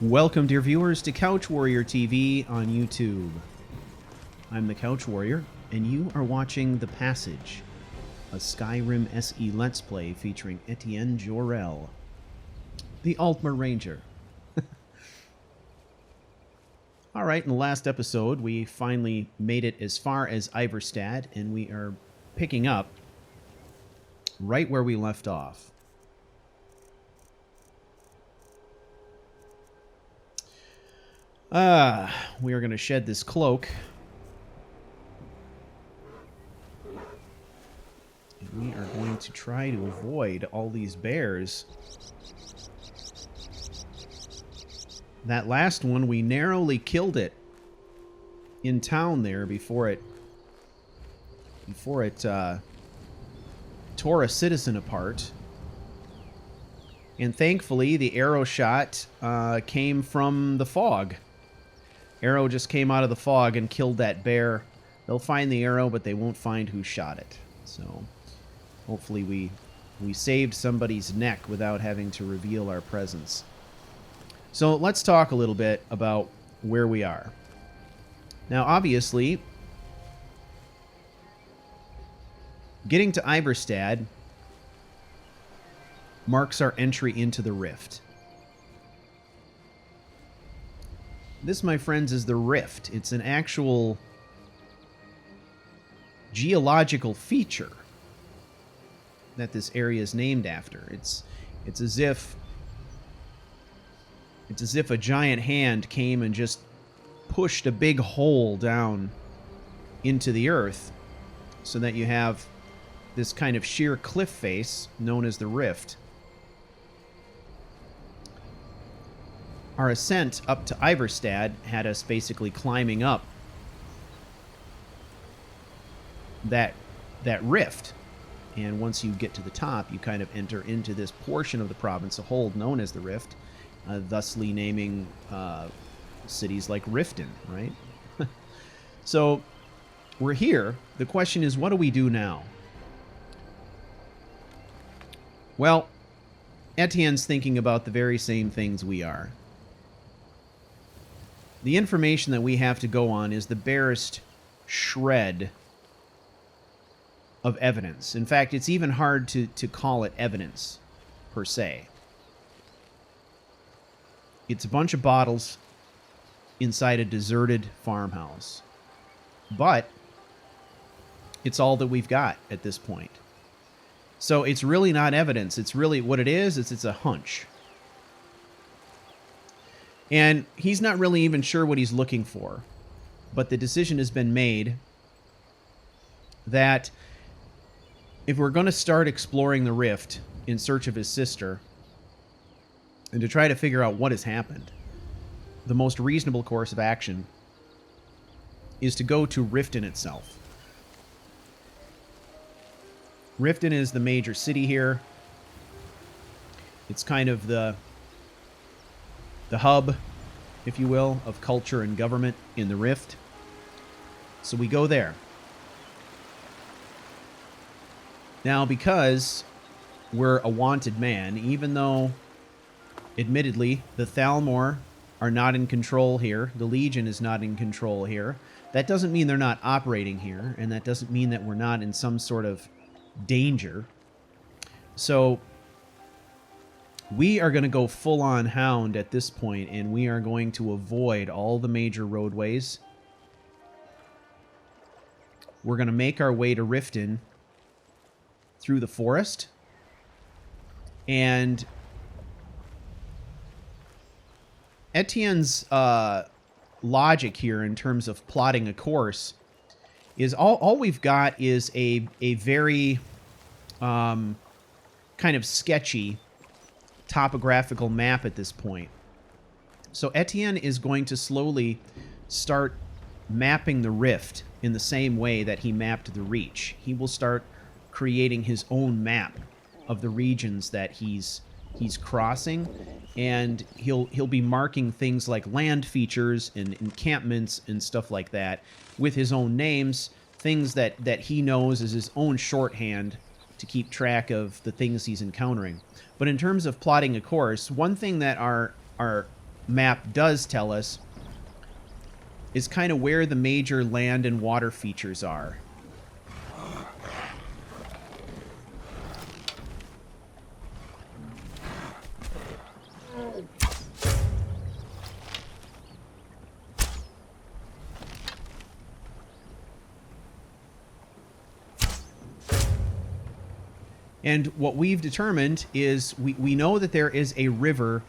Welcome, dear viewers, to Couch Warrior TV on YouTube. I'm the Couch Warrior, and you are watching The Passage, a Skyrim SE Let's Play featuring Ettient Jorel, the Altmer Ranger. Alright, in the last episode, we finally made it as far as Iverstad, and we are picking up right where we left off. We are going to shed this cloak. And we are going to try to avoid all these bears. That last one, we narrowly killed it in town there before it tore a citizen apart. And thankfully, the arrow shot came from the fog. Arrow just came out of the fog and killed that bear. They'll find the arrow, but they won't find who shot it. So, hopefully we saved somebody's neck without having to reveal our presence. So, let's talk a little bit about where we are. Now, obviously, getting to Iverstad marks our entry into the Rift. This, my friends, is the Rift. It's an actual geological feature that this area is named after. It's as if a giant hand came and just pushed a big hole down into the earth so that you have this kind of sheer cliff face known as the Rift. Our ascent up to Iverstad had us basically climbing up that rift. And once you get to the top, you kind of enter into this portion of the province of Hold known as the Rift, thusly naming cities like Riften, right? So, we're here. The question is, what do we do now? Well, Etienne's thinking about the very same things we are. The information that we have to go on is the barest shred of evidence. In fact, it's even hard to call it evidence, per se. It's a bunch of bottles inside a deserted farmhouse. But it's all that we've got at this point. So it's really not evidence. It's really what it is it's a hunch. And he's not really even sure what he's looking for. But the decision has been made that if we're going to start exploring the Rift in search of his sister and to try to figure out what has happened, the most reasonable course of action is to go to Riften itself. Riften is the major city here. It's kind of the hub, if you will, of culture and government in the Rift. So we go there. Now, because we're a wanted man, even though, admittedly, the Thalmor are not in control here, the Legion is not in control here, that doesn't mean they're not operating here, and that doesn't mean that we're not in some sort of danger. So we are going to go full-on hound at this point, and we are going to avoid all the major roadways. We're going to make our way to Riften through the forest. And Etienne's logic here in terms of plotting a course is all we've got is a very kind of sketchy topographical map at this point. So Etienne is going to slowly start mapping the Rift in the same way that he mapped the Reach. He will start creating his own map of the regions that he's crossing, and he'll be marking things like land features and encampments and stuff like that with his own names, things that he knows as his own shorthand to keep track of the things he's encountering. But in terms of plotting a course, one thing that our map does tell us is kind of where the major land and water features are. And what we've determined is we know that there is a river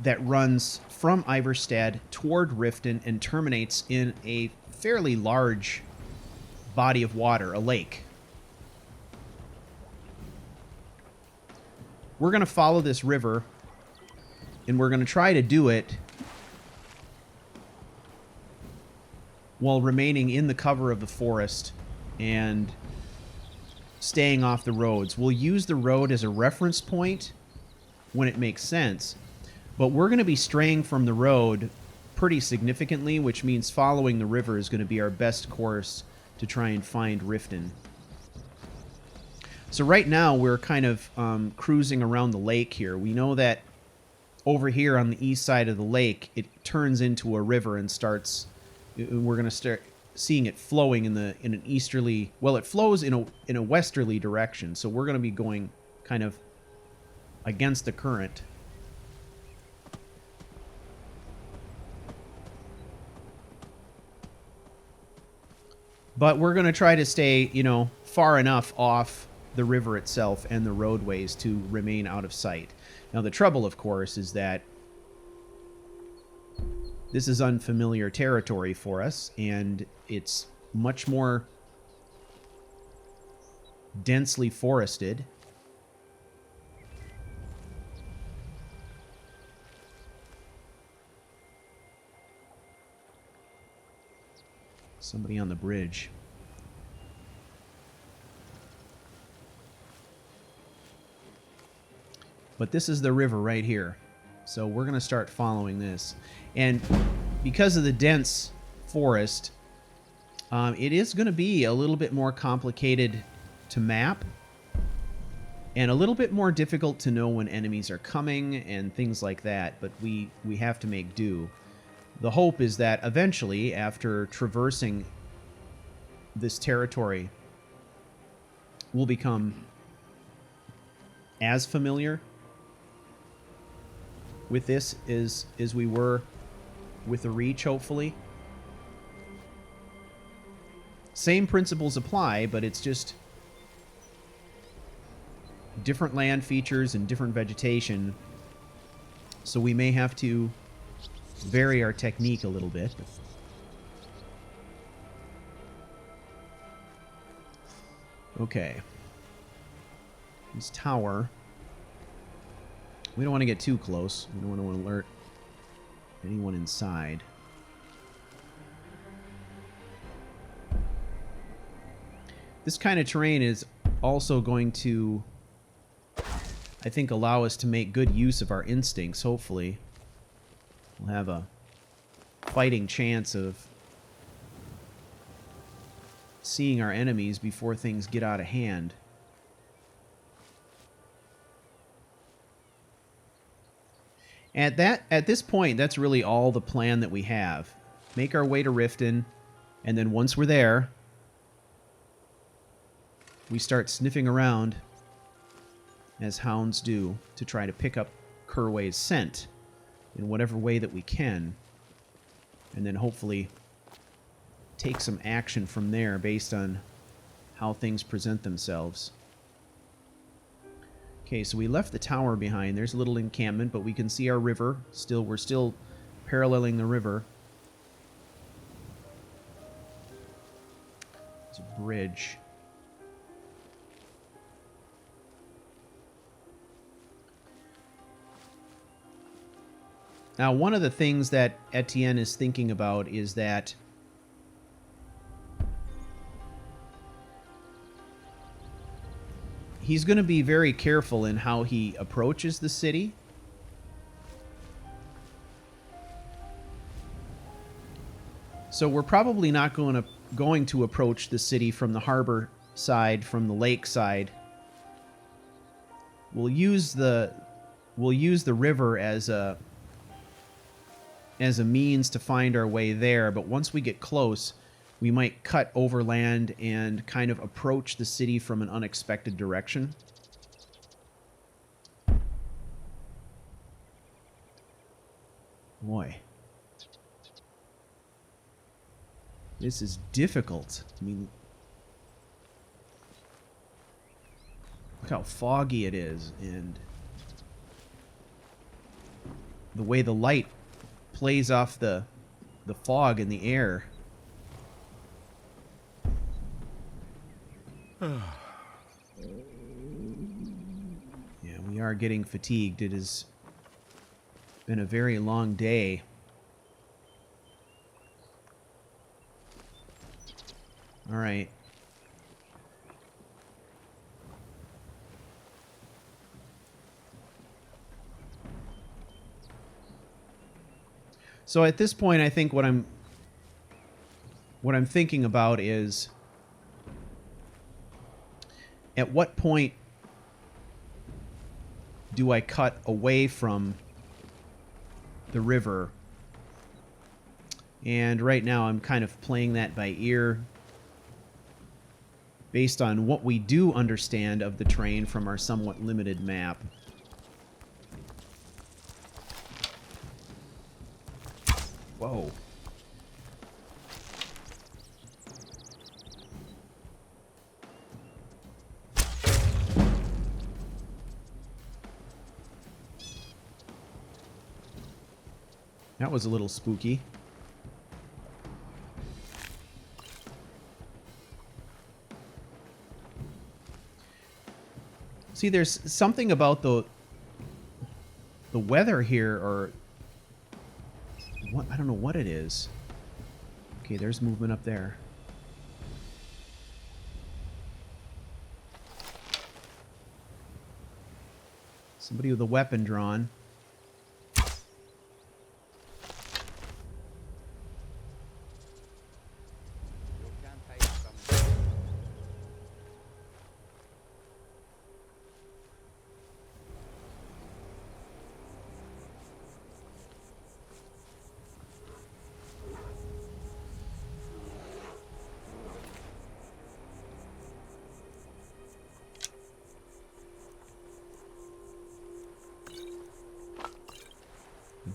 that runs from Iverstead toward Riften and terminates in a fairly large body of water, a lake. We're going to follow this river, and we're going to try to do it while remaining in the cover of the forest and staying off the roads. We'll use the road as a reference point when it makes sense, but we're going to be straying from the road pretty significantly, which means following the river is going to be our best course to try and find Riften. So right now we're kind of cruising around the lake here. We know that over here on the east side of the lake, it turns into a river and starts... We're going to start seeing it flowing in an easterly... Well, it flows in a westerly direction, so we're going to be going kind of against the current. But we're going to try to stay, you know, far enough off the river itself and the roadways to remain out of sight. Now, the trouble, of course, is that this is unfamiliar territory for us, and it's much more densely forested. Somebody on the bridge. But this is the river right here. So we're going to start following this. And because of the dense forest, it is going to be a little bit more complicated to map and a little bit more difficult to know when enemies are coming and things like that. But we have to make do. The hope is that eventually, after traversing this territory, we'll become as familiar with this as we were with the Reach, hopefully. Same principles apply, but it's just different land features and different vegetation. So we may have to vary our technique a little bit. Okay. This tower. We don't want to get too close. We don't want to alert anyone inside. This kind of terrain is also going to, I think, allow us to make good use of our instincts, hopefully. We'll have a fighting chance of seeing our enemies before things get out of hand. At this point, that's really all the plan that we have. Make our way to Riften, and then once we're there, we start sniffing around, as hounds do, to try to pick up Kerway's scent in whatever way that we can, and then hopefully take some action from there based on how things present themselves. Okay, so we left the tower behind. There's a little encampment, but we can see our river. We're still paralleling the river. There's a bridge. Now, one of the things that Etienne is thinking about is that he's going to be very careful in how he approaches the city. So we're probably not going to approach the city from the harbor side, from the lake side. We'll use the river as a as a means to find our way there, but once we get close, we might cut overland and kind of approach the city from an unexpected direction. Boy. This is difficult. I mean, look how foggy it is, and the way the light plays off the fog in the air. Yeah, we are getting fatigued. It has been a very long day. All right. So at this point, I think what I'm thinking about is, at what point do I cut away from the river? And right now I'm kind of playing that by ear based on what we do understand of the terrain from our somewhat limited map. Whoa. That was a little spooky. See, there's something about the weather here, or what, I don't know what it is. Okay, there's movement up there. Somebody with a weapon drawn.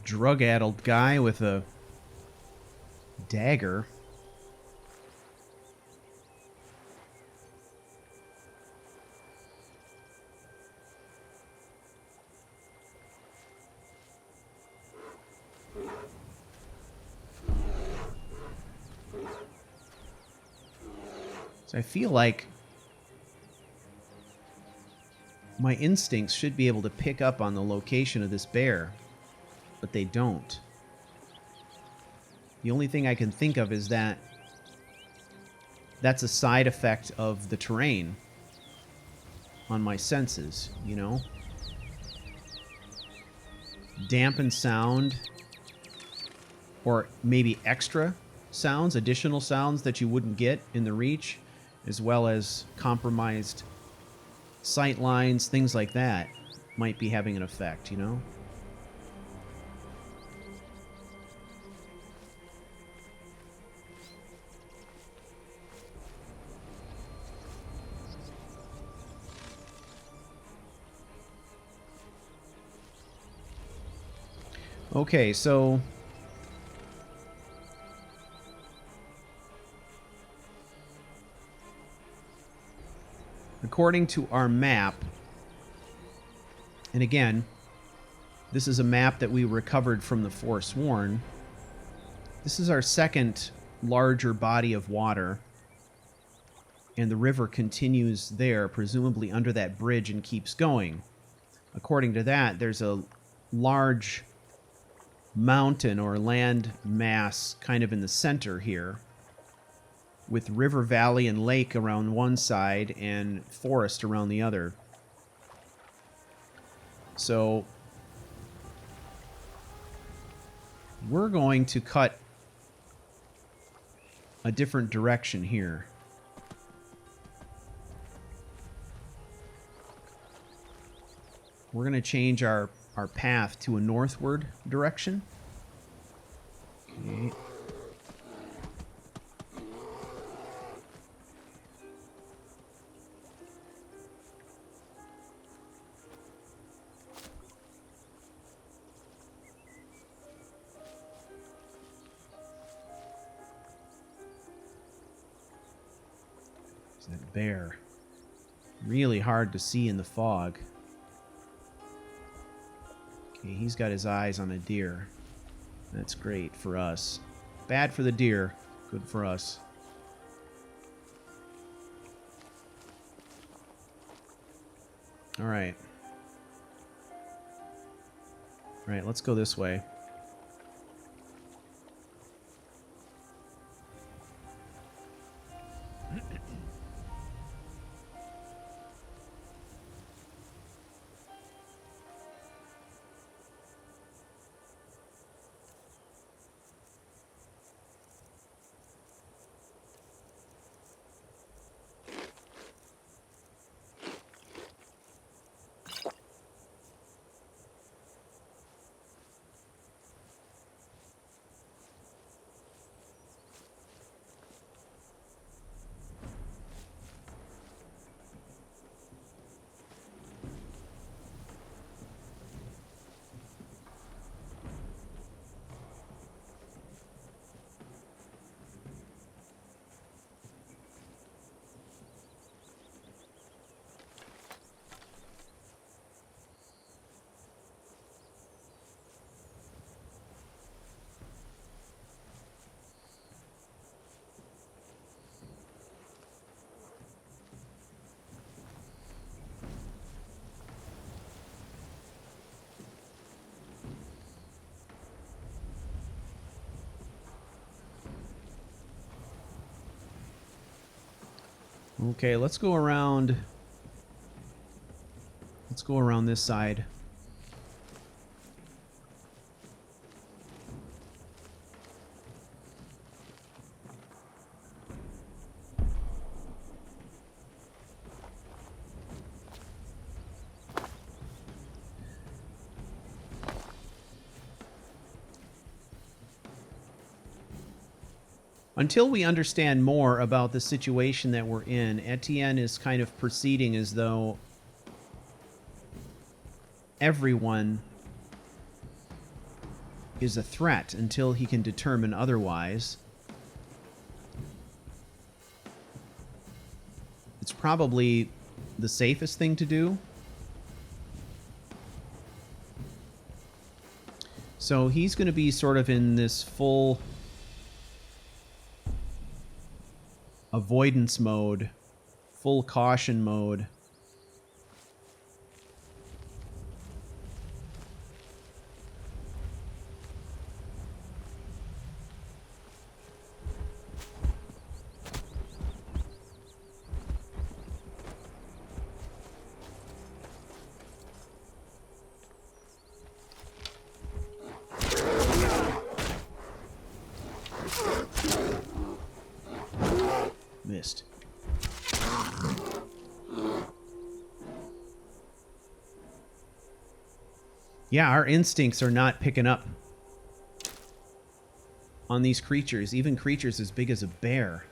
Drug-addled guy with a dagger. So I feel like my instincts should be able to pick up on the location of this bear, but they don't. The only thing I can think of is that that's a side effect of the terrain on my senses, you know? Dampen sound, or maybe extra sounds, additional sounds that you wouldn't get in the Reach, as well as compromised sight lines, things like that, might be having an effect, you know? Okay, so according to our map, and again, this is a map that we recovered from the Forsworn. This is our second larger body of water, and the river continues there, presumably under that bridge, and keeps going. According to that, there's a large mountain or land mass kind of in the center here, with river, valley, and lake around one side and forest around the other. So we're going to cut a different direction here. We're going to change our path to a northward direction. That bear. Really hard to see in the fog. Okay, he's got his eyes on a deer. That's great for us. Bad for the deer. Good for us. Alright. Alright, let's go this way. Okay, let's go around. Let's go around this side. Until we understand more about the situation that we're in, Ettient is kind of proceeding as though everyone is a threat until he can determine otherwise. It's probably the safest thing to do. So he's going to be sort of in this full avoidance mode, full caution mode. Missed. Yeah, our instincts are not picking up on these creatures, even creatures as big as a bear.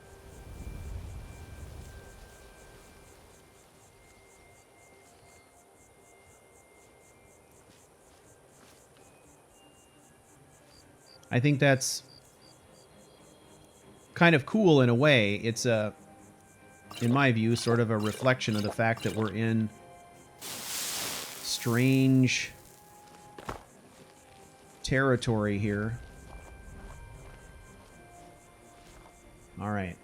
I think that's kind of cool in a way. It's in my view, sort of a reflection of the fact that we're in strange territory here. All right.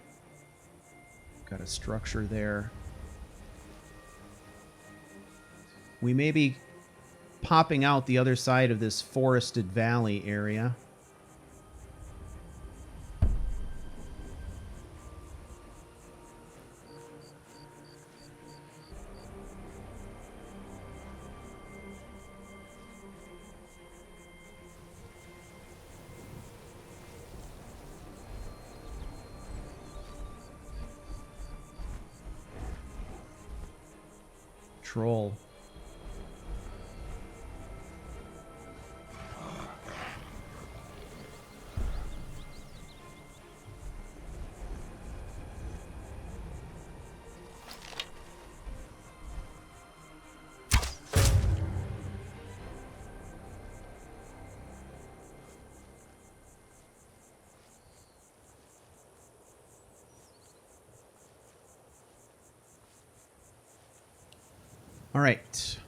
Got a structure there. We may be popping out the other side of this forested valley area. Troll. All right.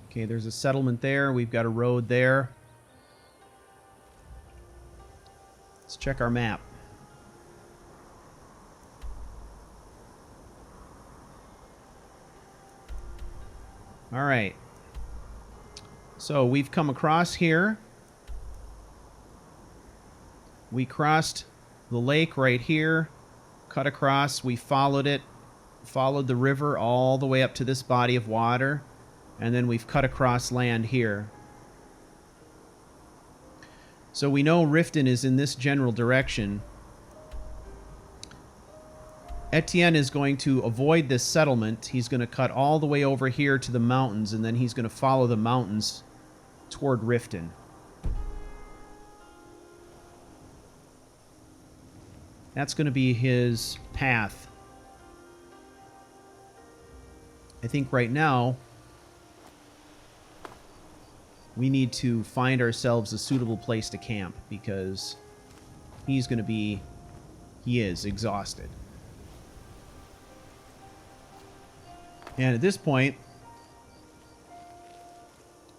Okay, there's a settlement there. We've got a road there. Let's check our map. All right. So we've come across here. We crossed the lake right here, cut across, we followed it, followed the river all the way up to this body of water, and then we've cut across land here. So we know Riften is in this general direction. Ettient is going to avoid this settlement. He's going to cut all the way over here to the mountains, and then he's going to follow the mountains toward Riften. That's going to be his path. I think right now we need to find ourselves a suitable place to camp because he is exhausted. And at this point,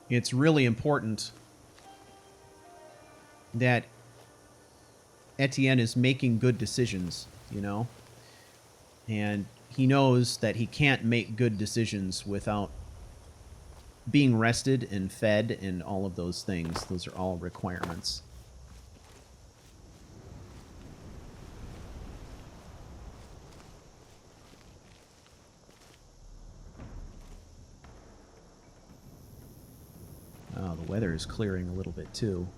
it's really important that Ettient is making good decisions, you know? And he knows that he can't make good decisions without being rested and fed and all of those things. Those are all requirements. Oh, the weather is clearing a little bit too.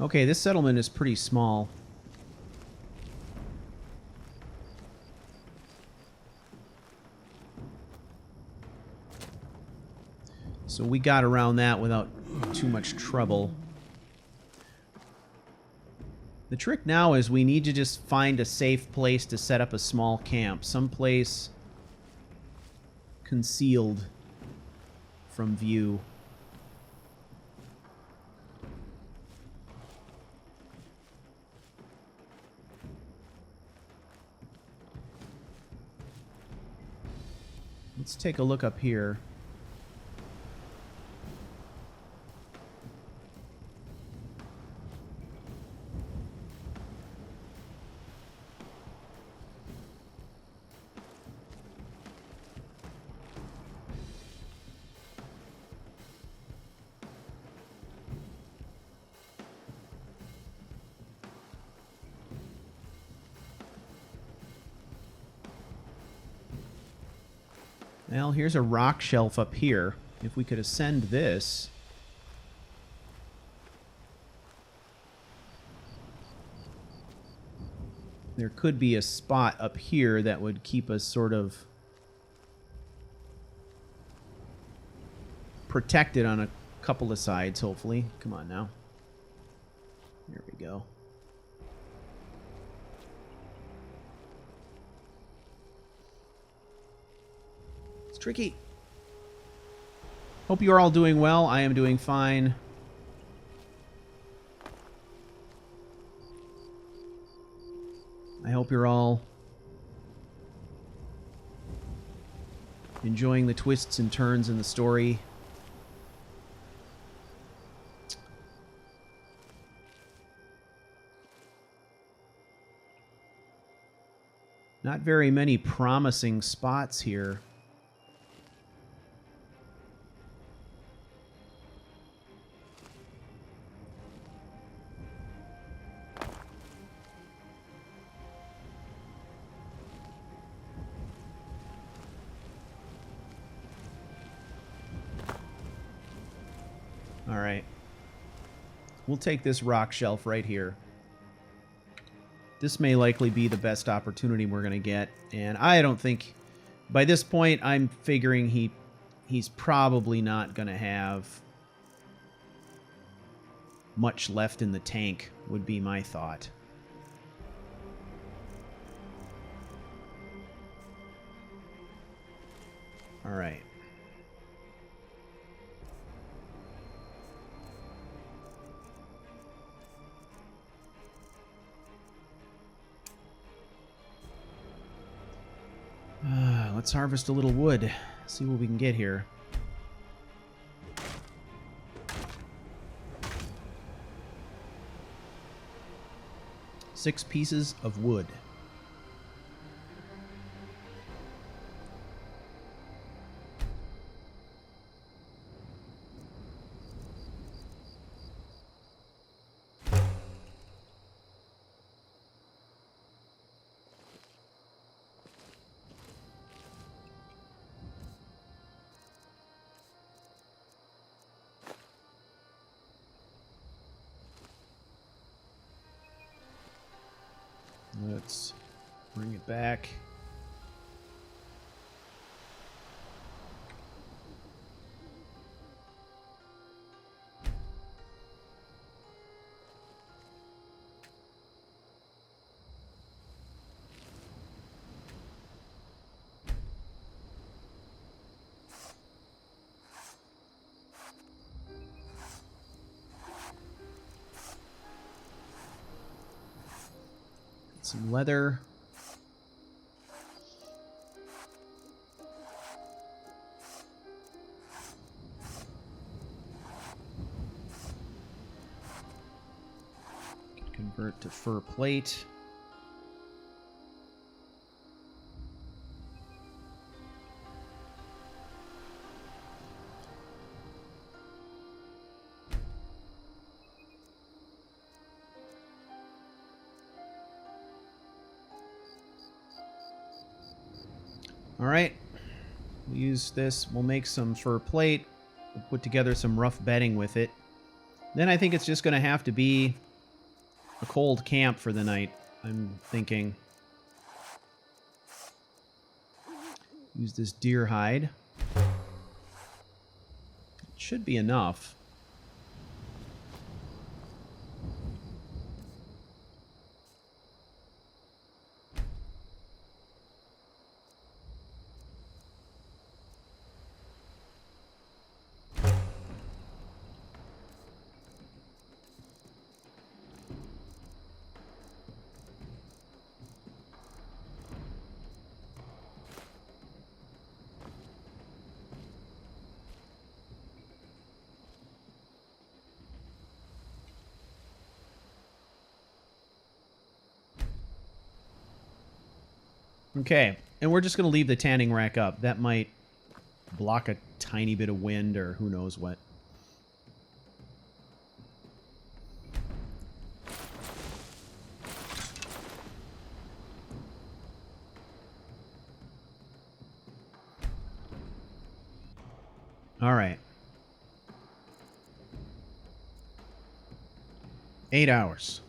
Okay, this settlement is pretty small. So we got around that without too much trouble. The trick now is we need to just find a safe place to set up a small camp. Someplace concealed from view. Let's take a look up here. Well, here's a rock shelf up here. If we could ascend this... there could be a spot up here that would keep us sort of protected on a couple of sides, hopefully. Come on now. There we go. It's tricky. Hope you're all doing well. I am doing fine. I hope you're all enjoying the twists and turns in the story. Not very many promising spots here. All right. We'll take this rock shelf right here. This may likely be the best opportunity we're going to get, and I don't think By this point, I'm figuring he's probably not going to have much left in the tank, would be my thought. All right. Let's harvest a little wood. See what we can get here. Six pieces of wood. Let's bring it back. Some leather. Convert to fur plate. All right, we'll use this. We'll make some fur plate. We'll put together some rough bedding with it. Then I think it's just going to have to be a cold camp for the night, I'm thinking. Use this deer hide. It should be enough. Okay, and we're just going to leave the tanning rack up. That might block a tiny bit of wind or who knows what. All right. 8 hours.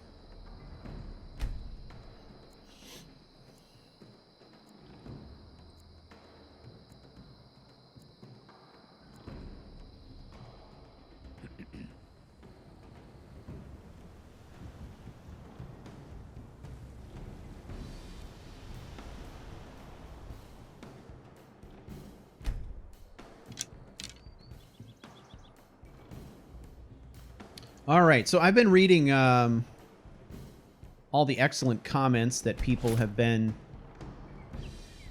All right, so I've been reading all the excellent comments that people have been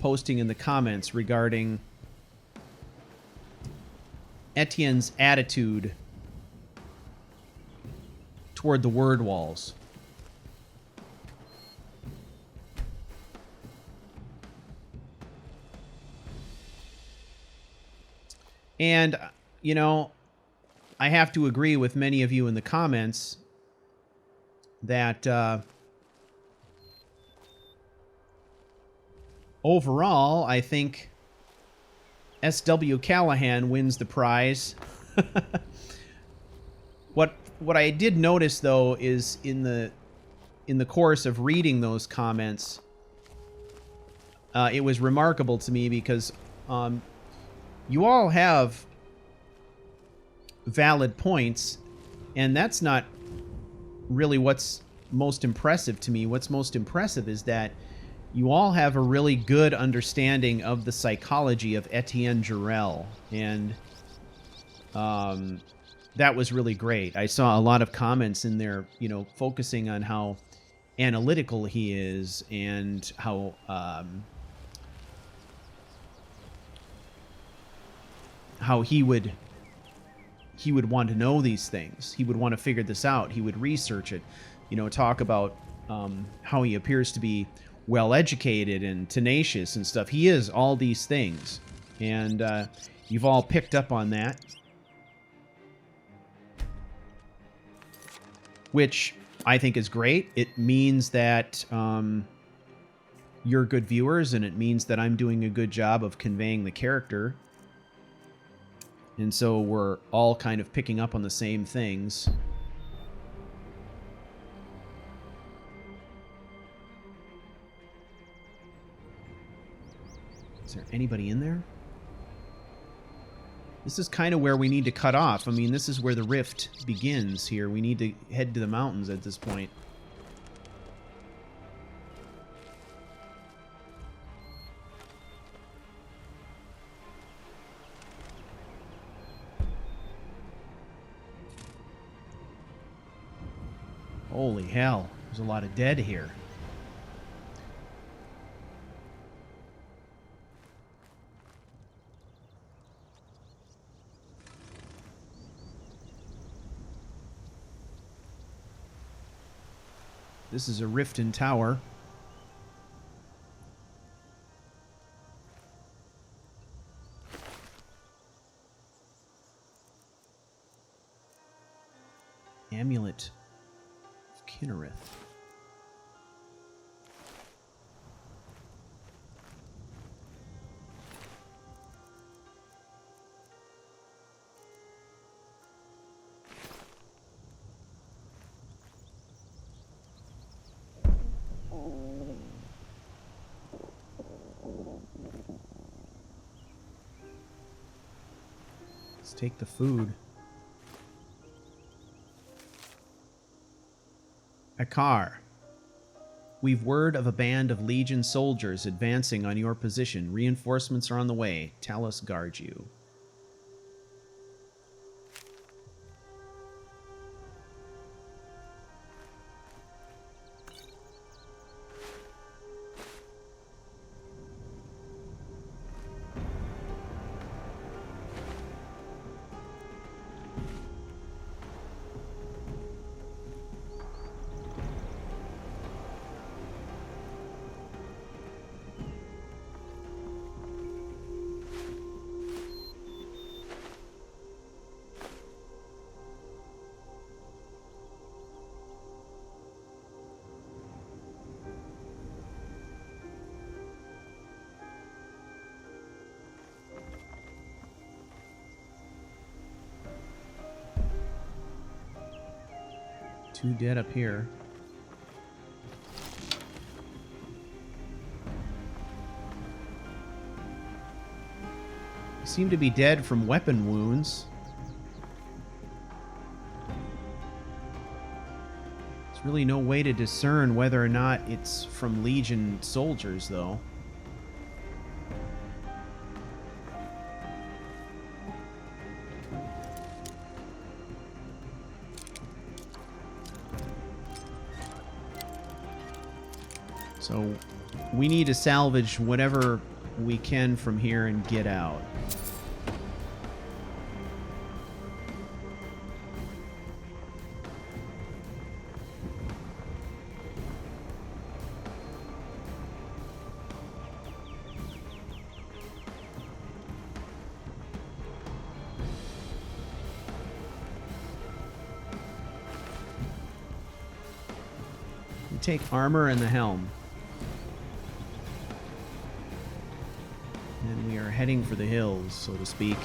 posting in the comments regarding Etienne's attitude toward the word walls. And, you know, I have to agree with many of you in the comments that overall, I think S.W. Callahan wins the prize. What I did notice, though, is in the course of reading those comments, it was remarkable to me because you all have valid points, and that's not really what's most impressive to me. What's most impressive is that you all have a really good understanding of the psychology of Ettient Jorel, and that was really great. I saw a lot of comments in there, you know, focusing on how analytical he is and how he would want to know these things. He would want to figure this out. He would research it, you know, talk about how he appears to be well-educated and tenacious and stuff. He is all these things, and you've all picked up on that, which I think is great. It means that you're good viewers, and it means that I'm doing a good job of conveying the character. And so we're all kind of picking up on the same things. Is there anybody in there? This is kind of where we need to cut off. I mean, this is where the rift begins here. We need to head to the mountains at this point. Holy hell, there's a lot of dead here. This is a Riften Tower. Amulet of Kinnereth. Let's take the food. Akar. We've word of a band of Legion soldiers advancing on your position. Reinforcements are on the way. Talus guard you. Two dead up here. Seem to be dead from weapon wounds. There's really no way to discern whether or not it's from Legion soldiers, though. So we need to salvage whatever we can from here and get out. We take armor and the helm. And we are heading for the hills, so to speak.